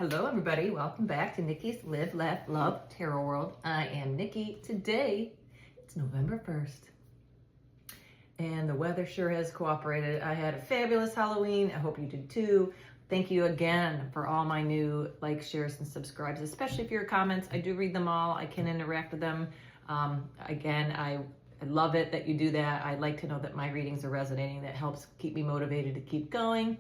Hello everybody, welcome back to Nikki's Live, Laugh, Love Tarot World. I am Nikki. Today, it's November 1st. And the weather sure has cooperated. I had a fabulous Halloween. I hope you did too. Thank you again for all my new likes, shares, and subscribes, especially for your comments. I do read them all. I can interact with them. I love it that you do that. I like to know that my readings are resonating. That helps keep me motivated to keep going.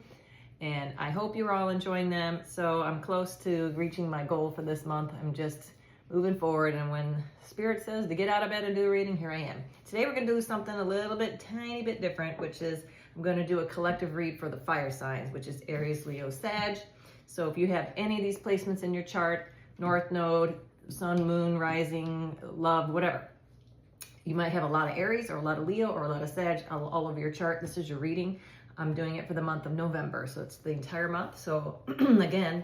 And I hope you're all enjoying them. So I'm close to reaching my goal for this month. I'm just moving forward. And when Spirit says to get out of bed and do a reading, here I am. Today we're going to do something a little bit, tiny bit different, which is I'm going to do a collective read for the fire signs, which is Aries, Leo, Sag. So if you have any of these placements in your chart, North Node, Sun, Moon, Rising, Love, whatever. You might have a lot of Aries or a lot of Leo or a lot of Sag all over your chart. This is your reading. I'm doing it for the month of November, so it's the entire month. So again,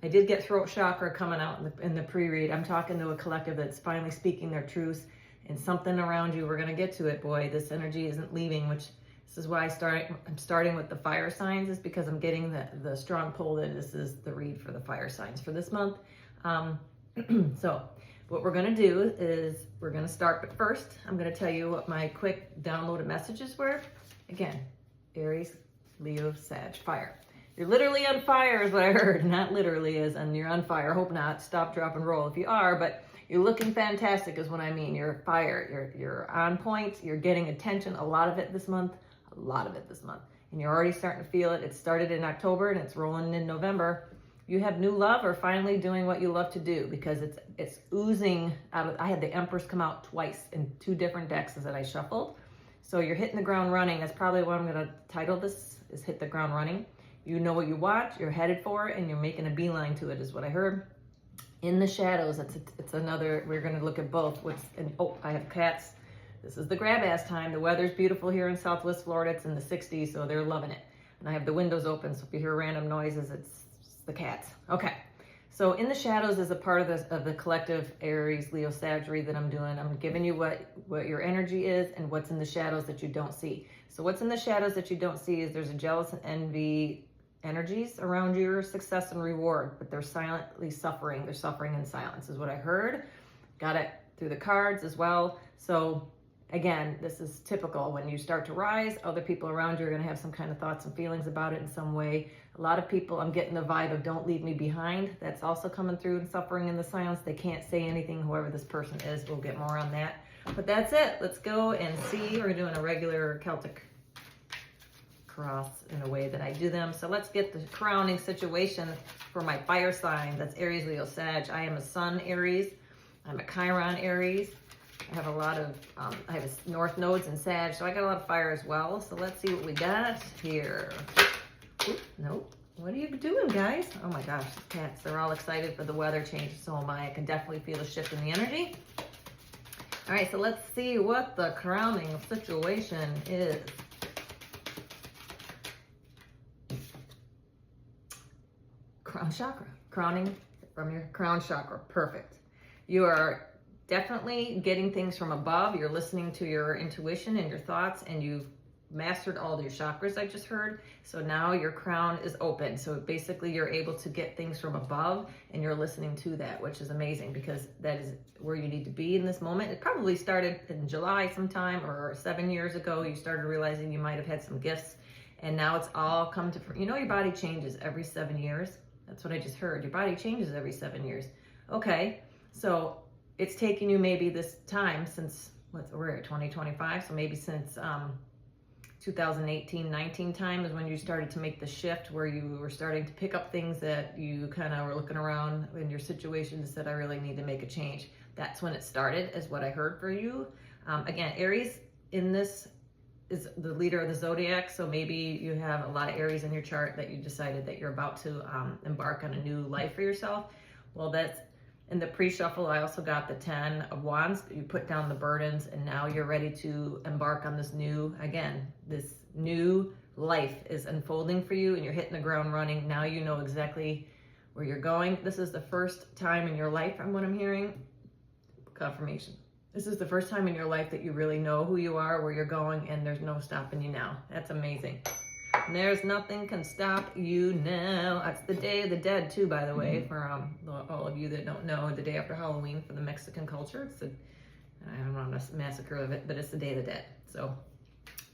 I did get throat chakra coming out in the pre-read. I'm talking to a collective that's finally speaking their truth, and something around you, we're going to get to it, boy. This energy isn't leaving, which this is why I'm starting with the fire signs, is because I'm getting the strong pull that this is the read for the fire signs for this month. So what we're going to do is we're going to start, but first I'm going to tell you what my quick downloaded messages were. Again, Aries, Leo, Sag, fire. You're literally on fire is what I heard. Not literally as in you're on fire. Hope not. Stop, drop, and roll if you are, but you're looking fantastic is what I mean. You're fire. You're on point. You're getting attention. A lot of it this month. A lot of it this month. And you're already starting to feel it. It started in October and it's rolling in November. You have new love or finally doing what you love to do, because it's oozing out of. I had the Empress come out twice in 2 different decks that I shuffled. So you're hitting the ground running. That's probably what I'm going to title this, is Hit the Ground Running. You know what you want, you're headed for it, and you're making a beeline to it is what I heard. In the shadows, it's another, we're going to look at both. I have cats. This is the grab ass time. The weather's beautiful here in Southwest Florida. It's in the 60s, so they're loving it. And I have the windows open, so if you hear random noises, it's the cats. Okay. So in the shadows is a part of the collective Aries, Leo, Sag read that I'm doing. I'm giving you what your energy is and what's in the shadows that you don't see. So what's in the shadows that you don't see is there's a jealous and envy energies around your success and reward, but they're silently suffering. They're suffering in silence is what I heard. Got it through the cards as well. So again, this is typical. When you start to rise, other people around you are going to have some kind of thoughts and feelings about it in some way. A lot of people, I'm getting the vibe of don't leave me behind. That's also coming through and suffering in the silence. They can't say anything, whoever this person is. We'll get more on that. But that's it. Let's go and see. We're doing a regular Celtic cross in a way that I do them. So let's get the crowning situation for my fire sign. That's Aries, Leo, Sag. I am a Sun Aries. I'm a Chiron Aries. I have a lot of, I have North Nodes and Sag, so I got a lot of fire as well. So let's see what we got here. Oop, nope. What are you doing, guys? Oh my gosh, the cats, they're all excited for the weather change. So am I. I can definitely feel a shift in the energy. All right, so let's see what the crowning situation is. Crown chakra. Crowning from your crown chakra. Perfect. You are definitely getting things from above. You're listening to your intuition and your thoughts, and you've mastered all your chakras, I just heard. So now your crown is open. So basically you're able to get things from above, and you're listening to that, which is amazing, because that is where you need to be in this moment. It probably started in July sometime, or 7 years ago. You started realizing you might have had some gifts, and now it's all come to, you know, your body changes every 7 years. That's what I just heard. Your body changes every 7 years. Okay. So it's taken you maybe this time since, we're at 2025, so maybe since 2018-19 time is when you started to make the shift, where you were starting to pick up things that you kind of were looking around in your situation and said, I really need to make a change. That's when it started, is what I heard for you. Again, Aries in this is the leader of the zodiac, so maybe you have a lot of Aries in your chart that you decided that you're about to embark on a new life for yourself. Well, that's in the pre-shuffle. I also got the 10 of Wands. You put down the burdens, and now you're ready to embark on this new, again, this new life is unfolding for you, and you're hitting the ground running. Now you know exactly where you're going. This is the first time in your life, from what I'm hearing, confirmation. This is the first time in your life that you really know who you are, where you're going, and there's no stopping you now. That's amazing. There's nothing can stop you now. It's the Day of the Dead too, by the way, for all of you that don't know, the day after Halloween for the Mexican culture. I don't know a massacre of it, but it's the Day of the Dead. So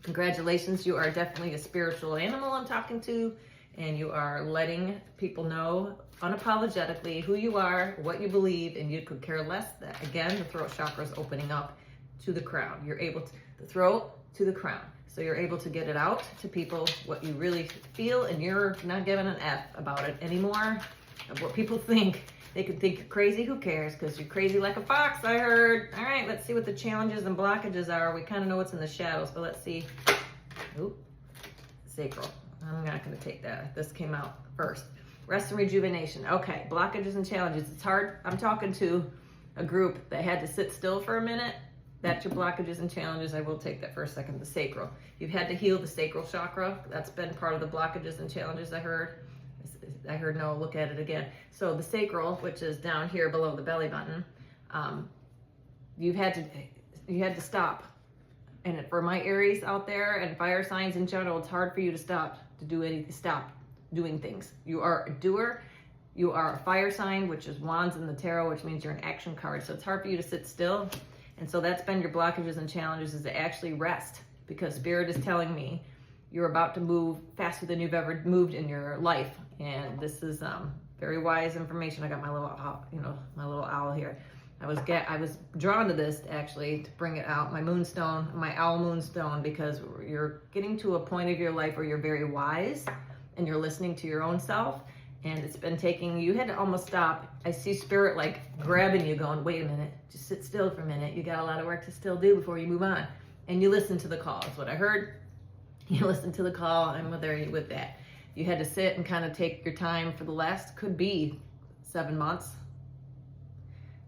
congratulations, you are definitely a spiritual animal I'm talking to, and you are letting people know unapologetically who you are, what you believe, and you could care less that, again, the throat chakra is opening up to the crown. You're able to, the throat to the crown. So you're able to get it out to people, what you really feel, and you're not giving an F about it anymore of what people think. They could think you're crazy, who cares? Because you're crazy like a fox, I heard. All right, let's see what the challenges and blockages are. We kind of know what's in the shadows, but let's see. Oop, sacral. I'm not gonna take that. This came out first. Rest and rejuvenation. Okay, blockages and challenges. It's hard. I'm talking to a group that had to sit still for a minute. That's your blockages and challenges. I will take that for a second. The sacral. You've had to heal the sacral chakra. That's been part of the blockages and challenges I heard. No, look at it again. So the sacral, which is down here below the belly button, you had to stop. And for my Aries out there and fire signs in general, it's hard for you to stop doing things. You are a doer. You are a fire sign, which is wands in the tarot, which means you're an action card. So it's hard for you to sit still. And so that's been your blockages and challenges, is to actually rest, because Spirit is telling me you're about to move faster than you've ever moved in your life. And this is very wise information. I got my little, my little owl here. I was drawn to this actually to bring it out, my moonstone, my owl moonstone, because you're getting to a point of your life where you're very wise and you're listening to your own self. And it's been taking, you had to almost stop. I see Spirit like grabbing you going, wait a minute, just sit still for a minute. You got a lot of work to still do before you move on. And you listen to the call, is what I heard. You listen to the call, and there you with that. You had to sit and kind of take your time for the last, could be 7 months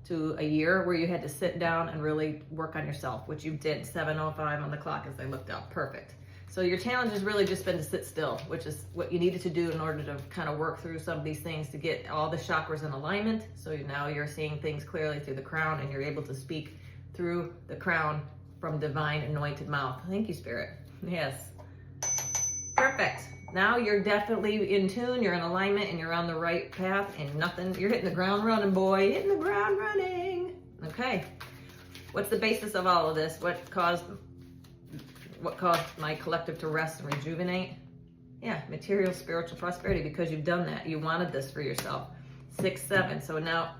to a year, where you had to sit down and really work on yourself, which you did. 7:05 on the clock as I looked up. Perfect. So your challenge has really just been to sit still, which is what you needed to do in order to kind of work through some of these things to get all the chakras in alignment. So now you're seeing things clearly through the crown, and you're able to speak through the crown from divine anointed mouth. Thank you, Spirit. Yes. Perfect. Now you're definitely in tune, you're in alignment, and you're on the right path, and you're hitting the ground running, boy. Hitting the ground running. Okay. What's the basis of all of this? What caused my collective to rest and rejuvenate? Yeah, material, spiritual prosperity, because you've done that. You wanted this for yourself. 6, 7. So now,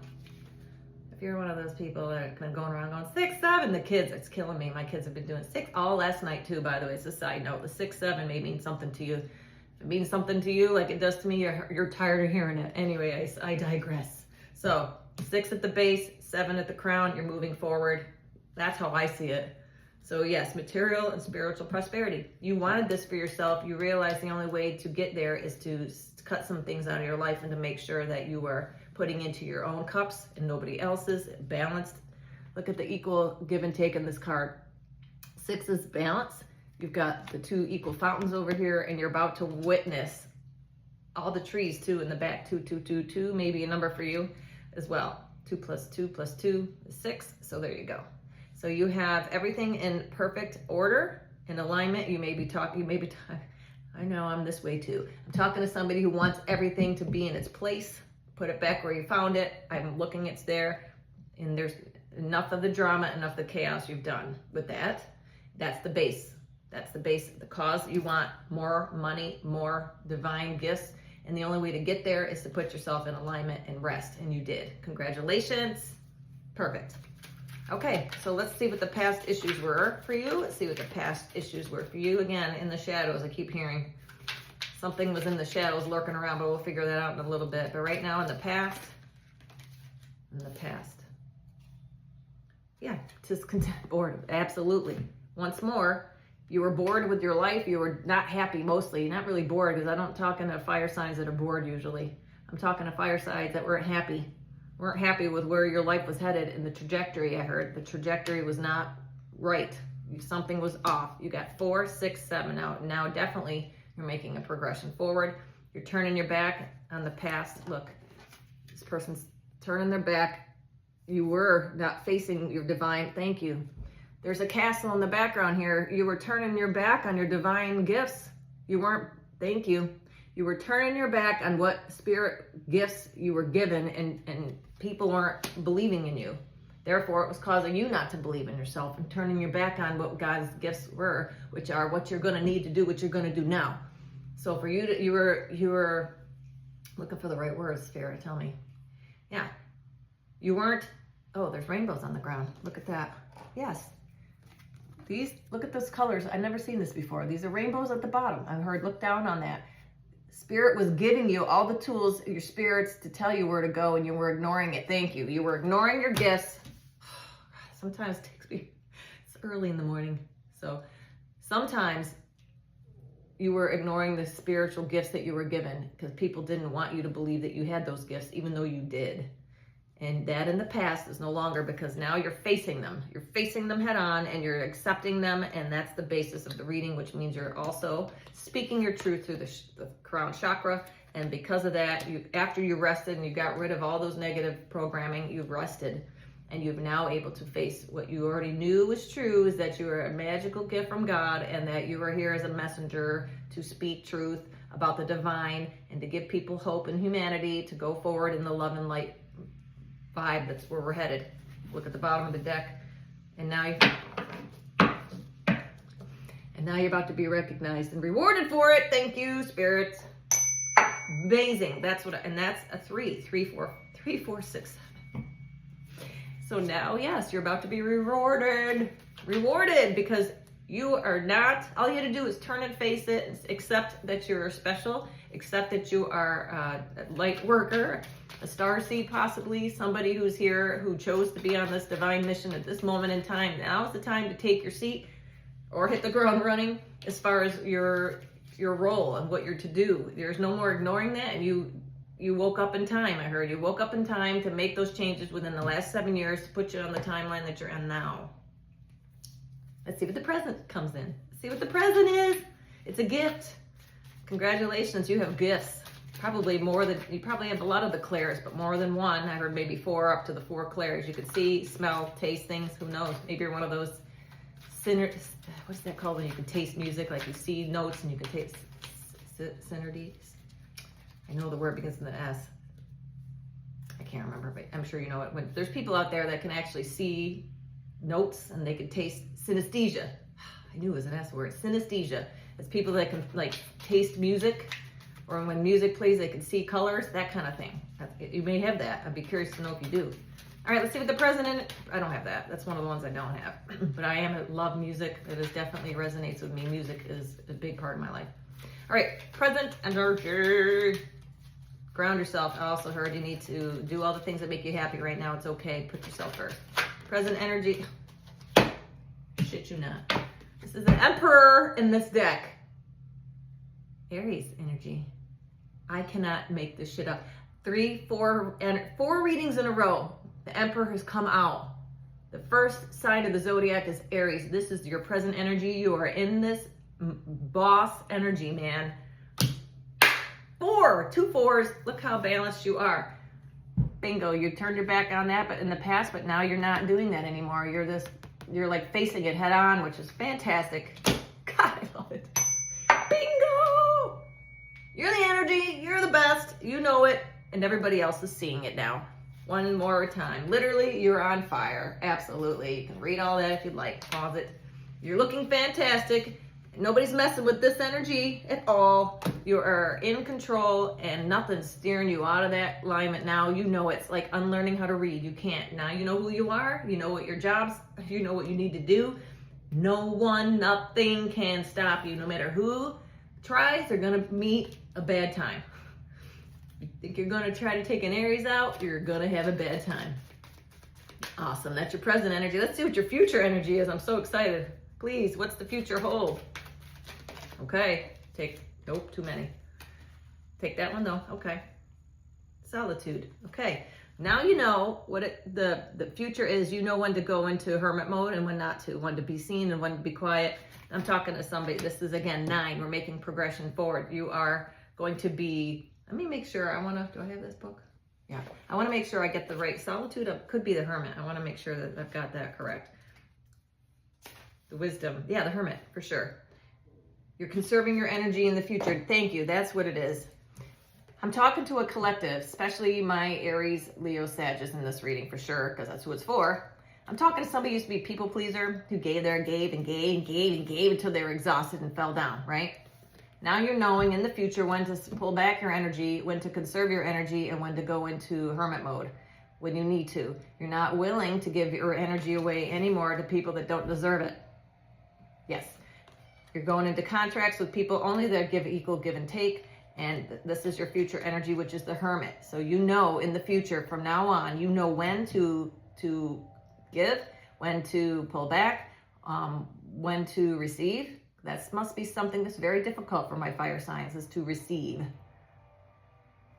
if you're one of those people that are going around going 6, 7, the kids, it's killing me. My kids have been doing 6 all last night too, by the way. It's a side note. The 6, 7 may mean something to you. If it means something to you like it does to me, you're tired of hearing it. Anyway, I digress. So 6 at the base, 7 at the crown, you're moving forward. That's how I see it. So yes, material and spiritual prosperity. You wanted this for yourself. You realized the only way to get there is to cut some things out of your life and to make sure that you are putting into your own cups and nobody else's, balanced. Look at the equal give and take in this card. 6 is balance. You've got the 2 equal fountains over here, and you're about to witness all the trees too in the back. 2, 2, 2, 2, maybe a number for you as well. 2 plus 2 plus 2 is 6. So there you go. So you have everything in perfect order, in alignment. I know I'm this way too. I'm talking to somebody who wants everything to be in its place. Put it back where you found it. I'm looking, it's there. And there's enough of the drama, enough of the chaos you've done with that. That's the base. That's the base, the cause. You want more money, more divine gifts. And the only way to get there is to put yourself in alignment and rest. And you did. Congratulations. Perfect. Okay, so let's see what the past issues were for you. Let's see what the past issues were for you. Again, in the shadows, I keep hearing something was in the shadows lurking around, but we'll figure that out in a little bit. But right now, in the past. Yeah, just bored. Absolutely. Once more, you were bored with your life. You were not happy mostly. Not really bored, because I'm not talking to fire signs that are bored usually. I'm talking to fire signs that weren't happy. Weren't happy with where your life was headed and the trajectory. I heard the trajectory was not right. Something was off. You got 4, 6, 7. Now definitely you're making a progression forward. You're turning your back on the past. Look, this person's turning their back. You were not facing your divine. Thank you. There's a castle in the background here. You were turning your back on your divine gifts. You weren't Thank you. You were turning your back on what spirit gifts you were given, and people weren't believing in you. Therefore, it was causing you not to believe in yourself and turning your back on what God's gifts were, which are what you're going to need to do, what you're going to do now. So for you, you were looking for the right words, Spirit, tell me. Yeah. You weren't, oh, there's rainbows on the ground. Look at that. Yes. Look at those colors. I've never seen this before. These are rainbows at the bottom. I've heard, look down on that. Spirit was giving you all the tools, your spirits, to tell you where to go, and you were ignoring it. Thank you. You were ignoring your gifts. Sometimes it takes me, it's early in the morning. So sometimes you were ignoring the spiritual gifts that you were given because people didn't want you to believe that you had those gifts, even though you did. And that in the past is no longer, because now you're facing them. You're facing them head on and you're accepting them. And that's the basis of the reading, which means you're also speaking your truth through the crown chakra. And because of that, after you rested and you got rid of all those negative programming, you've rested. And you're now able to face what you already knew was true, is that you are a magical gift from God and that you are here as a messenger to speak truth about the divine and to give people hope and humanity to go forward in the love and light vibe. That's where we're headed. Look at the bottom of the deck. And now you're about to be recognized and rewarded for it. Thank you, spirits. Amazing. That's a 3, 4, 6, 7. So now, yes, you're about to be rewarded because you are not, all you had to do is turn and face it, and accept that you're special, accept that you are a light worker, a starseed possibly, somebody who's here, who chose to be on this divine mission at this moment in time. Now is the time to take your seat or hit the ground running as far as your role and what you're to do. There's no more ignoring that, and you woke up in time. I heard you woke up in time to make those changes within the last 7 years to put you on the timeline that you're in now. Let's see what the present comes in. Let's see what the present is. It's a gift. Congratulations, you have gifts. You probably have a lot of the clairs, but more than one. I heard maybe 4, up to the 4 clairs. You could see, smell, taste things. Who knows? Maybe you're one of those what's that called when you can taste music? Like you see notes and you can taste synergies. I know the word begins with an S. I can't remember, but I'm sure you know it. When there's people out there that can actually see notes and they can taste synesthesia. I knew it was an S word. Synesthesia. It's people that can like taste music, or when music plays, they can see colors, that kind of thing. You may have that. I'd be curious to know if you do. All right, let's see what the present. I don't have that. That's one of the ones I don't have. But I love music. It is definitely resonates with me. Music is a big part of my life. All right, present energy. Ground yourself. I also heard you need to do all the things that make you happy right now. It's okay. Put yourself first. Present energy. Shit you not. This is an Emperor in this deck. Aries energy. I cannot make this shit up. 4 readings in a row. The Emperor has come out. The first sign of the zodiac is Aries. This is your present energy. You are in this boss energy, man. 2 4s. Look how balanced you are. Bingo. You turned your back on that, but in the past, but now you're not doing that anymore. You're like facing it head on, which is fantastic. God, I love it. Bingo! You're the energy. You're the best. You know it. And everybody else is seeing it now. One more time. Literally, you're on fire. Absolutely. You can read all that if you'd like. Pause it. You're looking fantastic. Nobody's messing with this energy at all. You are in control and nothing's steering you out of that alignment now. You know it's like unlearning how to read. You can't. Now you know who you are. You know what your jobs, you know what you need to do. Nothing can stop you. No matter who tries, they're going to meet a bad time. You think you're going to try to take an Aries out, you're going to have a bad time. Awesome. That's your present energy. Let's see what your future energy is. I'm so excited. Please, what's the future hold? Okay. Nope, too many. Take that one though. Okay. Solitude. Okay. Now you know what the future is. You know when to go into hermit mode and when not to. When to be seen and when to be quiet. I'm talking to somebody. This is again 9. We're making progression forward. You are going to be, let me make sure. Do I have this book? Yeah. I want to make sure I get the right solitude. Could be the hermit. I want to make sure that I've got that correct. The wisdom. Yeah, the hermit for sure. You're conserving your energy in the future. Thank you. That's what it is. I'm talking to a collective, especially my Aries, Leo, Sagittarius in this reading for sure, because that's who it's for. I'm talking to somebody who used to be a people pleaser, who gave until they were exhausted and fell down, right? Now you're knowing in the future when to pull back your energy, when to conserve your energy, and when to go into hermit mode when you need to. You're not willing to give your energy away anymore to people that don't deserve it. Yes. You're going into contracts with people only that give equal give and take. And this is your future energy, which is the hermit. So you know in the future, from now on, you know when to give, when to pull back, when to receive. That must be something that's very difficult for my fire signs, is to receive.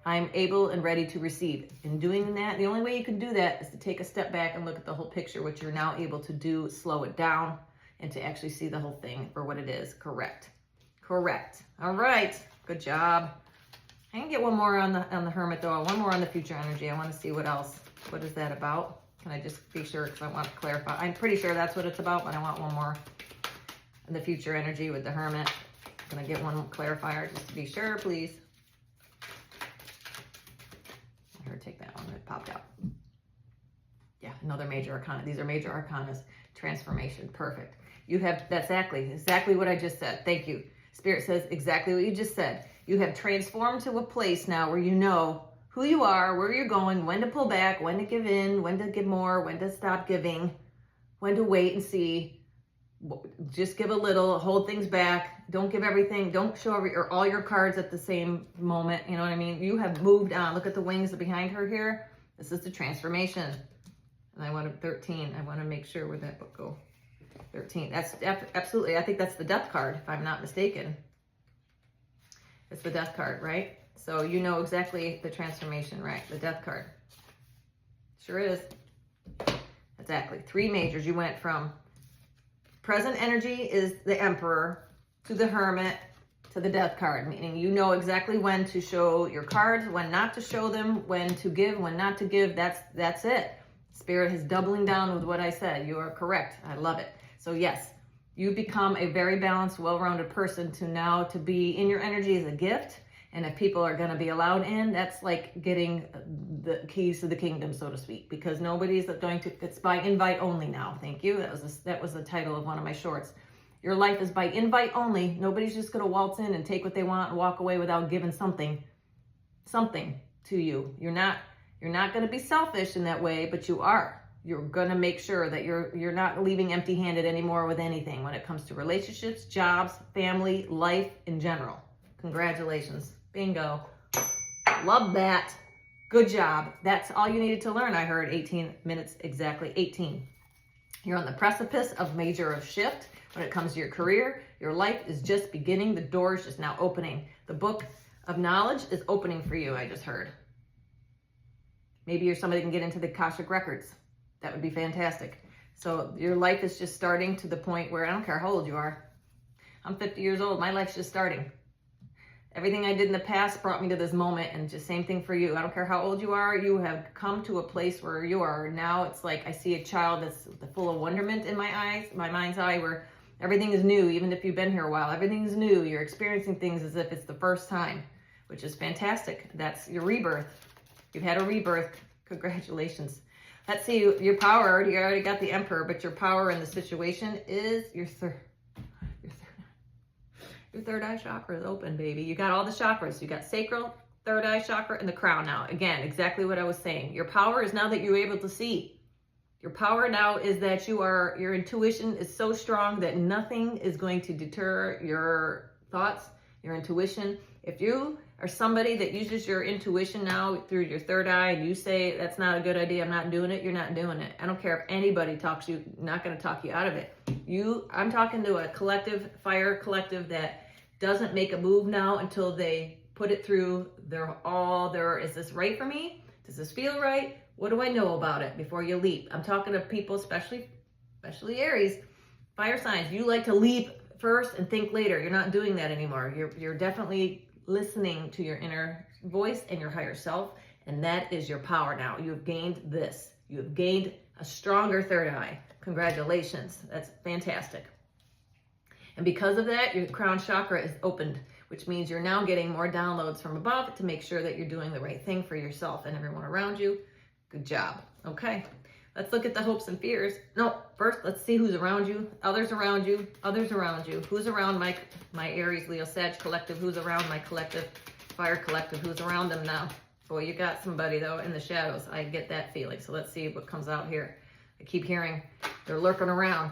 I'm able and ready to receive. In doing that, the only way you can do that is to take a step back and look at the whole picture, which you're now able to do, slow it down, and to actually see the whole thing for what it is. Correct. Correct. All right. Good job. I can get one more on the hermit though. One more on the future energy. I want to see what else. What is that about? Can I just be sure, because I want to clarify. I'm pretty sure that's what it's about, but I want one more in the future energy with the hermit. Can I get one clarifier just to be sure, please? Here, take that one. It popped out. Yeah, another major arcana. These are major arcanas. Transformation. Perfect. You have, that's exactly what I just said. Thank you. Spirit says exactly what you just said. You have transformed to a place now where you know who you are, where you're going, when to pull back, when to give in, when to give more, when to stop giving, when to wait and see. Just give a little, hold things back. Don't give everything. Don't show all your cards at the same moment. You know what I mean? You have moved on. Look at the wings behind her here. This is the transformation. And I want 13. I want to make sure where that book go. 13. That's absolutely, I think that's the death card, if I'm not mistaken. It's the death card, right? So you know exactly the transformation, right? The death card. Sure is. Exactly. 3 majors. You went from present energy is the Emperor to the Hermit to the death card, meaning you know exactly when to show your cards, when not to show them, when to give, when not to give. That's it. Spirit is doubling down with what I said. You are correct. I love it. So yes, you become a very balanced, well-rounded person to be in your energy as a gift. And if people are going to be allowed in, that's like getting the keys to the kingdom, so to speak, because nobody's going to, it's by invite only now. Thank you. That was the title of one of my shorts. Your life is by invite only. Nobody's just going to waltz in and take what they want and walk away without giving something to you. You're not going to be selfish in that way, but you are. You're going to make sure that you're not leaving empty-handed anymore with anything when it comes to relationships, jobs, family, life in general. Congratulations. Bingo. Love that. Good job. That's all you needed to learn. I heard 18 minutes exactly. 18. You're on the precipice of major shift when it comes to your career. Your life is just beginning. The door is just now opening. The book of knowledge is opening for you, I just heard. Maybe you're somebody that can get into the Akashic records. That would be fantastic. So your life is just starting to the point where I don't care how old you are. I'm 50 years old. My life's just starting. Everything I did in the past brought me to this moment, and just same thing for you. I don't care how old you are. You have come to a place where you are. Now it's like I see a child that's full of wonderment in my eyes, my mind's eye, where everything is new. Even if you've been here a while, everything is new. You're experiencing things as if it's the first time, which is fantastic. That's your rebirth. You've had a rebirth. Congratulations. Let's see, your power, you already got the Emperor, but your power in the situation is your third eye chakra is open, baby. You got all the chakras. You got sacral, third eye chakra, and the crown now. Again, exactly what I was saying. Your power is now that you're able to see. Your power now is that your intuition is so strong that nothing is going to deter your thoughts, your intuition. If you are somebody that uses your intuition now through your third eye and you say, that's not a good idea, I'm not doing it, you're not doing it. I don't care if anybody talks you, not going to talk you out of it. I'm talking to a collective, fire collective that doesn't make a move now until they put it through is this right for me? Does this feel right? What do I know about it before you leap? I'm talking to people, especially Aries, fire signs. You like to leap first and think later. You're not doing that anymore. You're definitely listening to your inner voice and your higher self, and that is your power now. You have gained this. You have gained a stronger third eye. Congratulations. That's fantastic. And because of that, your crown chakra is opened, which means you're now getting more downloads from above to make sure that you're doing the right thing for yourself and everyone around you. Good job. Okay, let's look at the hopes and fears. No, first, let's see who's around you, others around you, others around you. Who's around my Aries, Leo, Sag collective? Who's around my collective, fire collective? Who's around them now? Boy, you got somebody, though, in the shadows. I get that feeling. So let's see what comes out here. I keep hearing they're lurking around.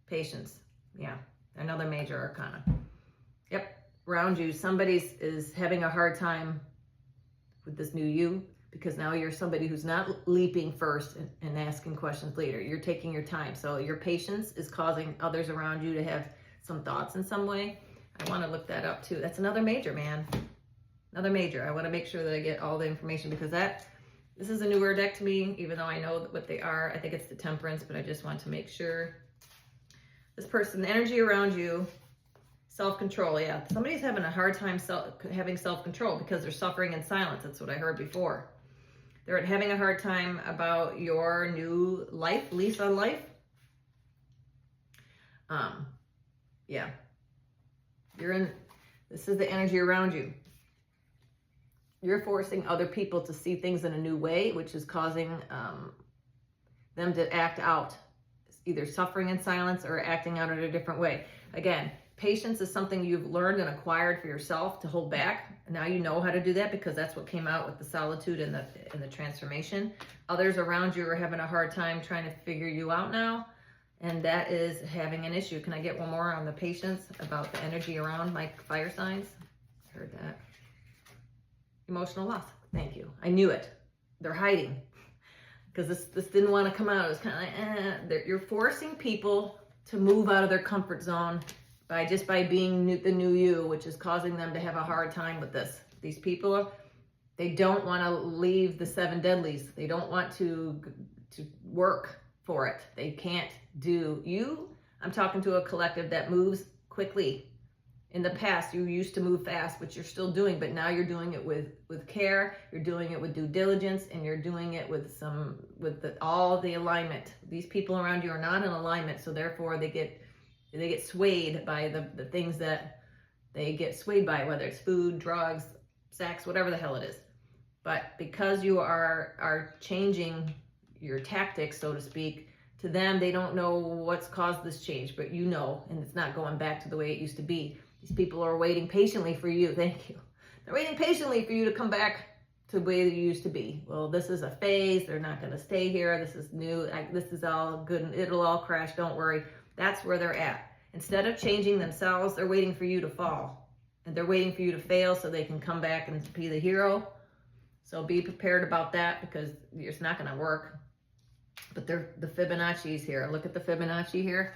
Patience. Yeah, another major arcana. Yep, around you, somebody is having a hard time with this new you, because now you're somebody who's not leaping first and asking questions later. You're taking your time. So your patience is causing others around you to have some thoughts in some way. I want to look that up, too. That's another major, man. Another major. I want to make sure that I get all the information, because this is a newer deck to me, even though I know what they are. I think it's the Temperance, but I just want to make sure. This person, the energy around you, self-control. Yeah, somebody's having a hard time having self-control because they're suffering in silence. That's what I heard before. They're having a hard time about your new life, lease on life. Yeah. This is the energy around you. You're forcing other people to see things in a new way, which is causing them to act out, either suffering in silence or acting out in a different way. Again, patience is something you've learned and acquired for yourself to hold back. Now you know how to do that, because that's what came out with the solitude and the transformation. Others around you are having a hard time trying to figure you out now, and that is having an issue. Can I get one more on the patience about the energy around my fire signs? I heard that. Emotional loss. Thank you. I knew it. They're hiding, because this didn't want to come out. It was kind of like, you're forcing people to move out of their comfort zone by being the new you, which is causing them to have a hard time with this. These people, they don't want to leave the 7 deadlies. They don't want to work for it. They can't do you. I'm talking to a collective that moves quickly. In the past, you used to move fast, which you're still doing, but now you're doing it with care, you're doing it with due diligence, and you're doing it with all the alignment. These people around you are not in alignment, so therefore they get swayed by the things that they get swayed by, whether it's food, drugs, sex, whatever the hell it is. But because you are changing your tactics, so to speak, to them, they don't know what's caused this change, but you know, and it's not going back to the way it used to be. These people are waiting patiently for you. Thank you. They're waiting patiently for you to come back to the way that you used to be. Well, this is a phase. They're not going to stay here. This is new. This is all good, and it'll all crash. Don't worry. That's where they're at. Instead of changing themselves, they're waiting for you to fall. And they're waiting for you to fail so they can come back and be the hero. So be prepared about that, because it's not going to work. But the Fibonacci's here. Look at the Fibonacci here.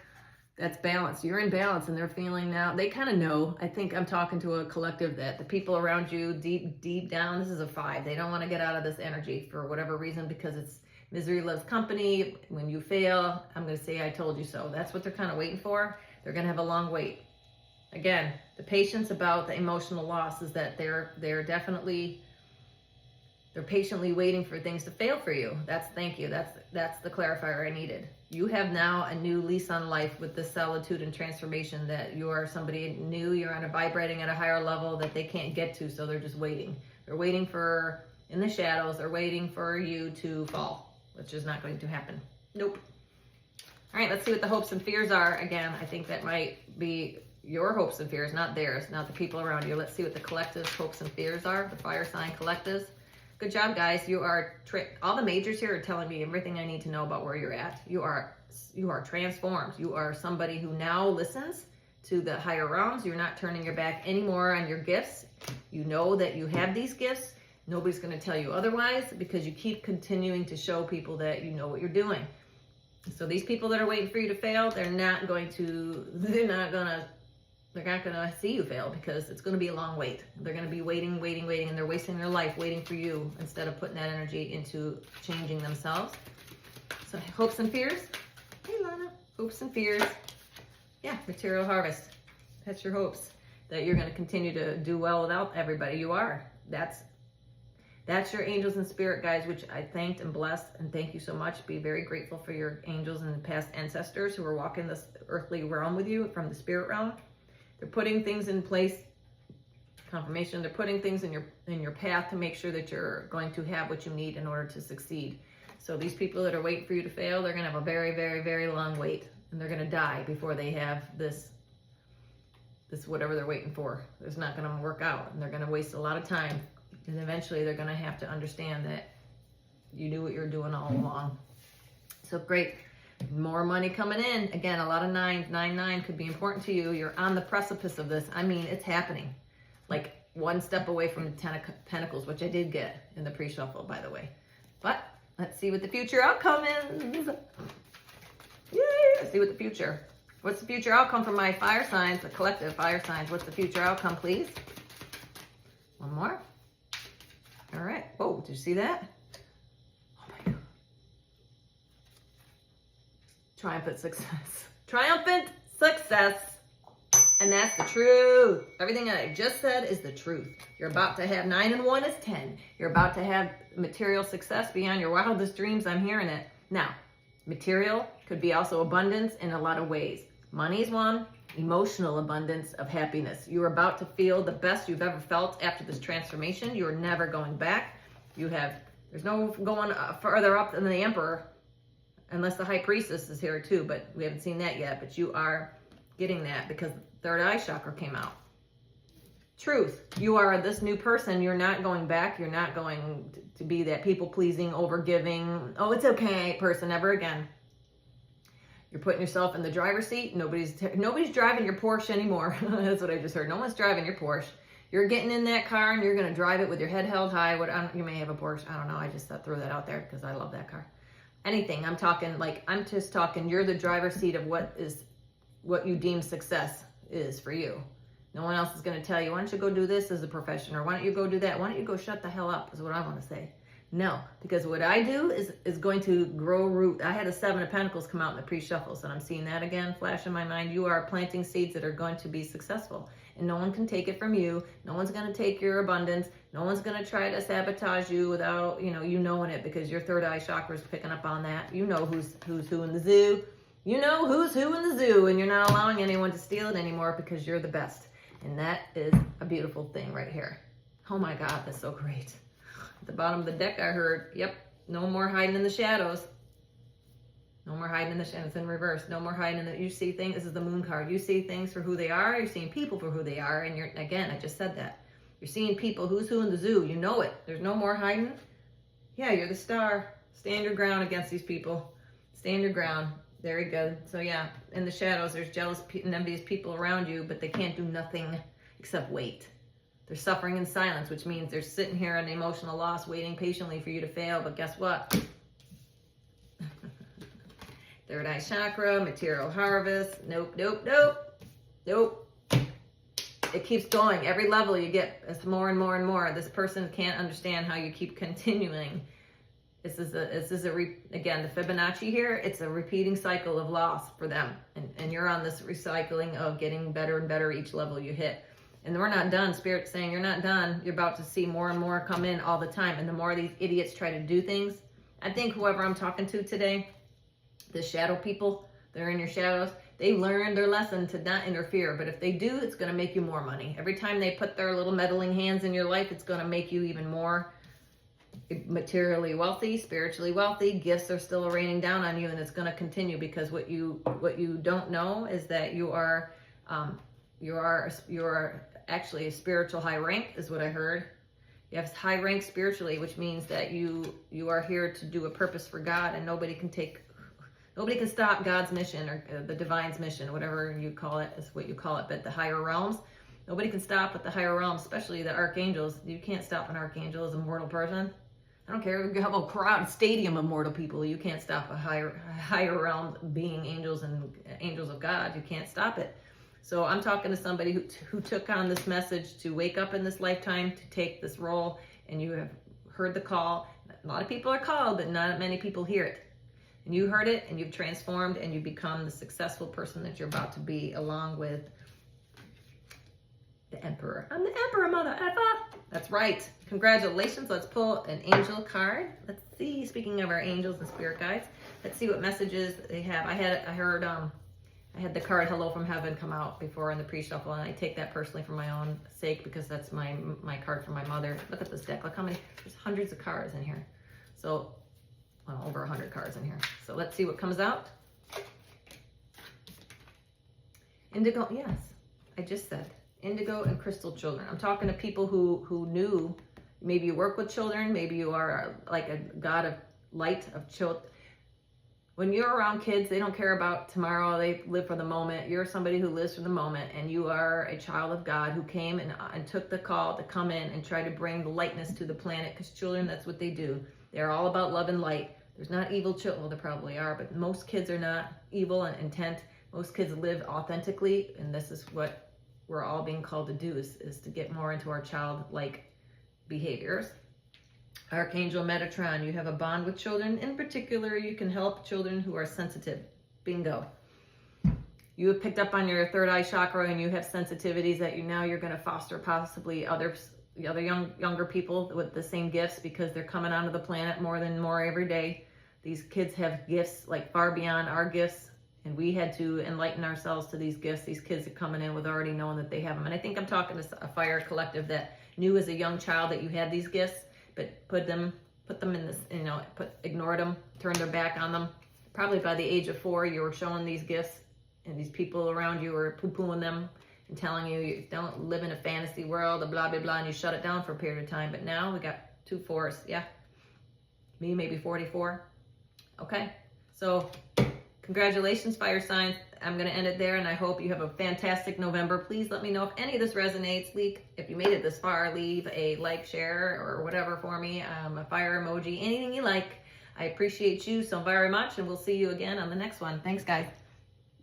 That's balance. You're in balance, and they're feeling now. They kind of know. I think I'm talking to a collective that the people around you, deep down, this is a 5. They don't want to get out of this energy for whatever reason, because it's misery loves company. When you fail, I'm going to say, I told you so. That's what they're kind of waiting for. They're going to have a long wait. Again, the patience about the emotional loss is that they're patiently waiting for things to fail for you. Thank you. That's the clarifier I needed. You have now a new lease on life with this solitude and transformation, that you are somebody new. You're vibrating at a higher level that they can't get to, so they're just waiting. They're waiting in the shadows, they're waiting for you to fall, which is not going to happen. Nope. All right, let's see what the hopes and fears are. Again, I think that might be your hopes and fears, not theirs, not the people around you. Let's see what the collective's hopes and fears are, the fire sign collectives. Good job, guys. You are all the majors here are telling me everything I need to know about where you're at. You are transformed. You are somebody who now listens to the higher realms. You're not turning your back anymore on your gifts. You know that you have these gifts. Nobody's going to tell you otherwise, because you keep continuing to show people that you know what you're doing. So these people that are waiting for you to fail, they're not going to see you fail, because it's going to be a long wait. They're going to be waiting, and they're wasting their life waiting for you instead of putting that energy into changing themselves. So hopes and fears. Hey, Lana. Hopes and fears. Yeah, material harvest. That's your hopes, that you're going to continue to do well without everybody. You are. That's your angels and spirit guides, which I thanked and blessed, and thank you so much. Be very grateful for your angels and past ancestors who are walking this earthly realm with you from the spirit realm. They're putting things in place, confirmation. They're putting things in your path to make sure that you're going to have what you need in order to succeed. So these people that are waiting for you to fail, they're going to have a very, very, very long wait, and they're going to die before they have this whatever they're waiting for. It's not going to work out, and they're going to waste a lot of time. And eventually they're going to have to understand that you knew what you were doing all along. So great. More money coming in. Again, a lot of nines. 9 could be important to you. You're on the precipice of this. I mean, it's happening. Like one step away from the 10 of Pentacles, which I did get in the pre-shuffle, by the way. But let's see what the future outcome is. Yay! Let's see what the future. What's the future outcome for my fire signs, the collective fire signs? What's the future outcome, please? One more. All right. Whoa, did you see that? Oh my God. Triumphant success. Triumphant success. And that's the truth. Everything that I just said is the truth. You're about to have 9 and 1 is 10. You're about to have material success beyond your wildest dreams. I'm hearing it. Now, material could be also abundance in a lot of ways. Money is one. Emotional abundance of happiness. You're about to feel the best you've ever felt after this transformation. You're never going back. There's no going further up than the Emperor, unless the High Priestess is here too, but we haven't seen that yet. But you are getting that because the third eye chakra came out. Truth. You are this new person. You're not going back. You're not going to be that people-pleasing, over-giving, oh, it's okay person ever again. You're putting yourself in the driver's seat. Nobody's driving your Porsche anymore. That's what I just heard. No one's driving your Porsche. You're getting in that car and you're going to drive it with your head held high. You may have a Porsche. I don't know. I just threw that out there because I love that car. Anything. I'm just talking. You're the driver's seat of what you deem success is for you. No one else is going to tell you, why don't you go do this as a profession? Or why don't you go do that? Why don't you go shut the hell up is what I want to say. No, because what I do is going to grow root. I had a 7 of Pentacles come out in the pre-shuffles, and I'm seeing that again flash in my mind. You are planting seeds that are going to be successful, and no one can take it from you. No one's going to take your abundance. No one's going to try to sabotage you without, you knowing it, because your third eye chakra is picking up on that. You know who's who in the zoo. You know who's who in the zoo, and you're not allowing anyone to steal it anymore because you're the best. And that is a beautiful thing right here. Oh my God, that's so great. At the bottom of the deck, I heard, yep, no more hiding in the shadows. No more hiding in the shadows. It's in reverse. No more hiding in the, you see things, this is the moon card. You see things for who they are. You're seeing people for who they are. And again, I just said that. You're seeing people, who's who in the zoo. You know it. There's no more hiding. Yeah, you're the star. Stand your ground against these people. Stand your ground. Very good. So yeah, in the shadows, there's jealous and envious people around you, but they can't do nothing except wait. They're suffering in silence, which means they're sitting here in emotional loss, waiting patiently for you to fail. But guess what? Third eye chakra, material harvest. Nope, nope, nope, nope. It keeps going. Every level you get, it's more and more and more. This person can't understand how you keep continuing. Again, the Fibonacci here, it's a repeating cycle of loss for them. And you're on this recycling of getting better and better each level you hit. And we're not done. Spirit's saying you're not done. You're about to see more and more come in all the time. And the more these idiots try to do things, I think whoever I'm talking to today, the shadow people, they're in your shadows, they learned their lesson to not interfere. But if they do, it's going to make you more money. Every time they put their little meddling hands in your life, it's going to make you even more materially wealthy, spiritually wealthy. Gifts are still raining down on you, and it's going to continue, because what you don't know is that you are actually a spiritual high rank, is what I heard. You have high rank spiritually, which means that you are here to do a purpose for God, and nobody can stop God's mission, or the divine's mission, whatever you call it, is what you call it. But the higher realms, nobody can stop with the higher realms, especially the archangels. You can't stop an archangel as a mortal person. I don't care if you have a crowd, stadium of mortal people. You can't stop a higher realm being, angels and angels of God. You can't stop it. So I'm talking to somebody who took on this message to wake up in this lifetime, to take this role, and you have heard the call. A lot of people are called, but not many people hear it. And you heard it, and you've transformed, and you become the successful person that you're about to be, along with the Emperor. I'm the Emperor, mother effer. That's right. Congratulations. Let's pull an angel card. Let's see. Speaking of our angels and spirit guides, let's see what messages they have. I had the card Hello from Heaven come out before in the pre-shuffle, and I take that personally for my own sake because that's my card from my mother. Look at this deck. Look how many, there's hundreds of cards in here. So, well, over 100 cards in here. So let's see what comes out. Indigo, yes, I just said. Indigo and crystal children. I'm talking to people who knew, maybe you work with children, maybe you are like a god of light, of children. When you're around kids, they don't care about tomorrow, they live for the moment. You're somebody who lives for the moment, and you are a child of God who came and took the call to come in and try to bring the lightness to the planet, because children, that's what they do. They're all about love and light. There's not evil children, well, there probably are, but most kids are not evil and intent. Most kids live authentically, and this is what we're all being called to do, is to get more into our childlike behaviors. Archangel Metatron, you have a bond with children. In particular, you can help children who are sensitive. Bingo. You have picked up on your third eye chakra, and you have sensitivities that you're going to foster possibly the other younger people with the same gifts, because they're coming onto the planet more every day. These kids have gifts like far beyond our gifts. And we had to enlighten ourselves to these gifts. These kids are coming in with already knowing that they have them. And I think I'm talking to a fire collective that knew as a young child that you had these gifts, but put them in this, ignored them, turned their back on them. Probably by the age of 4, you were showing these gifts, and these people around you were poo-pooing them and telling you don't live in a fantasy world, blah, blah, blah, and you shut it down for a period of time. But now we got 2 4s, yeah. Me, maybe 44. Okay, so congratulations, fire signs. I'm going to end it there, and I hope you have a fantastic November. Please let me know if any of this resonates. If you made it this far, leave a like, share, or whatever for me, a fire emoji, anything you like. I appreciate you so very much, and we'll see you again on the next one. Thanks, guys.